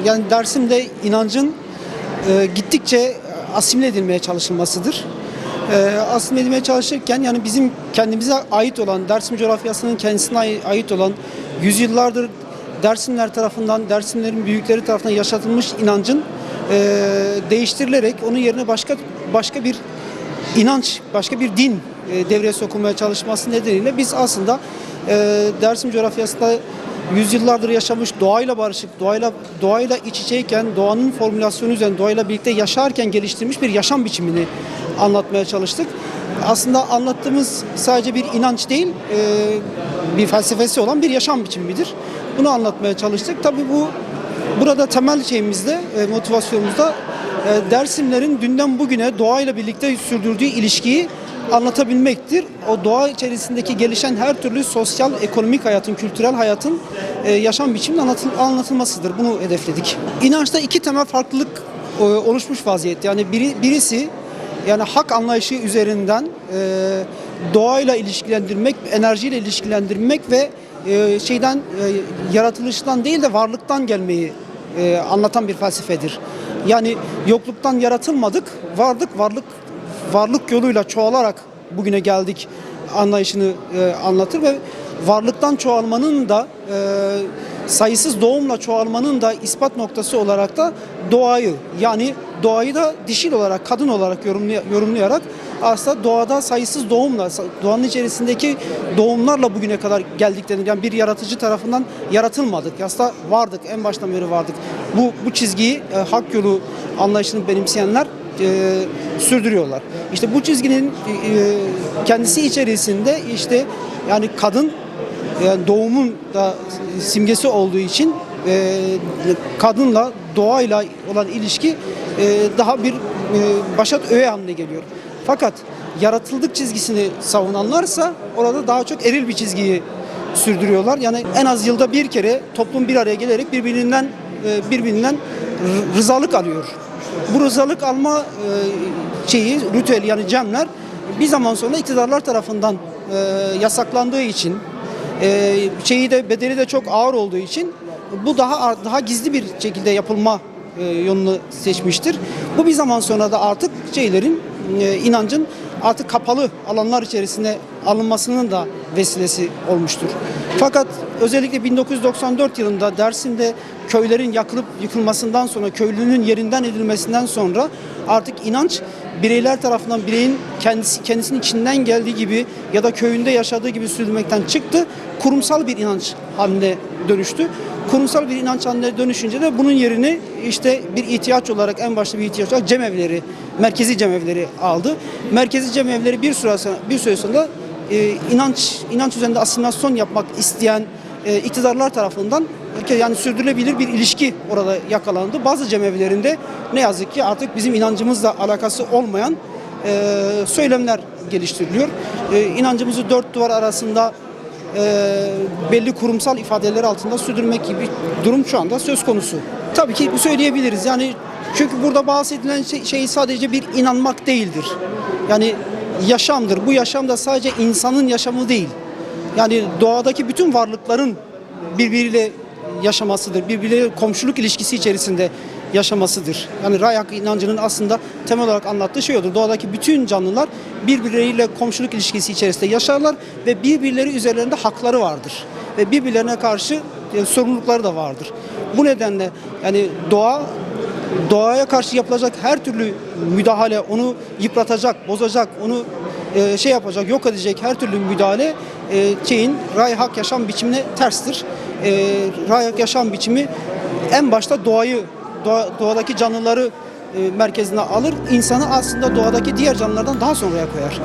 Yani Dersim'de inancın gittikçe asimile edilmeye çalışılmasıdır. Asimile edilmeye çalışırken yani bizim kendimize ait olan, Dersim coğrafyasının kendisine ait olan yüzyıllardır Dersimler tarafından, Dersimlerin büyükleri tarafından yaşatılmış inancın değiştirilerek onun yerine başka bir inanç, başka bir din devreye sokulmaya çalışması nedeniyle biz aslında Dersim coğrafyasında yüzyıllardır yaşamış, doğayla barışık, doğayla iç içeyken, doğanın formülasyonu üzerine, doğayla birlikte yaşarken geliştirmiş bir yaşam biçimini anlatmaya çalıştık. Aslında anlattığımız sadece bir inanç değil, bir felsefesi olan bir yaşam biçimidir. Bunu anlatmaya çalıştık. Tabii burada temel şeyimizde, motivasyonumuzda Dersimlerin dünden bugüne doğayla birlikte sürdürdüğü ilişkiyi anlatabilmektir. O doğa içerisindeki gelişen her türlü sosyal, ekonomik hayatın, kültürel hayatın yaşam biçiminin anlatılmasıdır. Bunu hedefledik. İnançta iki temel farklılık oluşmuş vaziyette. Yani birisi yani hak anlayışı üzerinden doğayla ilişkilendirmek, enerjiyle ilişkilendirmek ve yaratılıştan değil de varlıktan gelmeyi anlatan bir felsefedir. Yani yokluktan yaratılmadık, varlık yoluyla çoğalarak bugüne geldik anlayışını anlatır ve varlıktan çoğalmanın da sayısız doğumla çoğalmanın da ispat noktası olarak da doğayı da dişil olarak, kadın olarak yorumlayarak aslında doğada sayısız doğumla, doğanın içerisindeki doğumlarla bugüne kadar geldiklerini, yani bir yaratıcı tarafından yaratılmadık. Aslında vardık, en baştan beri vardık. Bu çizgiyi hak yolu anlayışını benimseyenler sürdürüyorlar. İşte bu çizginin kendisi içerisinde işte yani kadın yani doğumun da simgesi olduğu için kadınla doğayla olan ilişki daha bir başat öğe haline geliyor. Fakat yaratıldık çizgisini savunanlarsa orada daha çok eril bir çizgiyi sürdürüyorlar. Yani en az yılda bir kere toplum bir araya gelerek birbirinden rızalık alıyor. Bu rızalık alma ritüeli yani cemler bir zaman sonra iktidarlar tarafından yasaklandığı için bedeli de çok ağır olduğu için bu daha gizli bir şekilde yapılma yolunu seçmiştir. Bu bir zaman sonra da artık inancın artık kapalı alanlar içerisine alınmasının da vesilesi olmuştur. Fakat özellikle 1994 yılında Dersim'de köylerin yakılıp yıkılmasından sonra, köylünün yerinden edilmesinden sonra artık inanç bireyler tarafından bireyin kendisinin içinden geldiği gibi ya da köyünde yaşadığı gibi sürdürmekten çıktı. Kurumsal bir inanç haline dönüştü. Kurumsal bir inanç haline dönüşünce de bunun yerini işte bir ihtiyaç olarak en başta bir ihtiyaç olarak cemevleri, merkezi cemevleri aldı. Merkezi cemevleri bir süre sonra inanç üzerinde asimilasyon yapmak isteyen iktidarlar tarafından yani sürdürülebilir bir ilişki orada yakalandı. Bazı cemevlerinde ne yazık ki artık bizim inancımızla alakası olmayan söylemler geliştiriliyor. İnancımızı dört duvar arasında belli kurumsal ifadeler altında sürdürmek gibi bir durum şu anda söz konusu. Tabii ki söyleyebiliriz. Yani çünkü burada bahsedilen şey sadece bir inanmak değildir. Yani yaşamdır. Bu yaşam da sadece insanın yaşamı değil. Yani doğadaki bütün varlıkların birbiriyle yaşamasıdır. Birbiriyle komşuluk ilişkisi içerisinde yaşamasıdır. Yani Rayhak inancının aslında temel olarak anlattığı şey odur. Doğadaki bütün canlılar birbirleriyle komşuluk ilişkisi içerisinde yaşarlar ve birbirleri üzerlerinde hakları vardır. Ve birbirlerine karşı sorumlulukları da vardır. Bu nedenle yani doğaya karşı yapılacak her türlü müdahale, onu yıpratacak, bozacak, onu yok edecek her türlü müdahale Rayhak yaşam biçimine terstir. Rayhak yaşam biçimi en başta doğadaki canlıları merkezine alır, insanı aslında doğadaki diğer canlılardan daha sonraya koyar.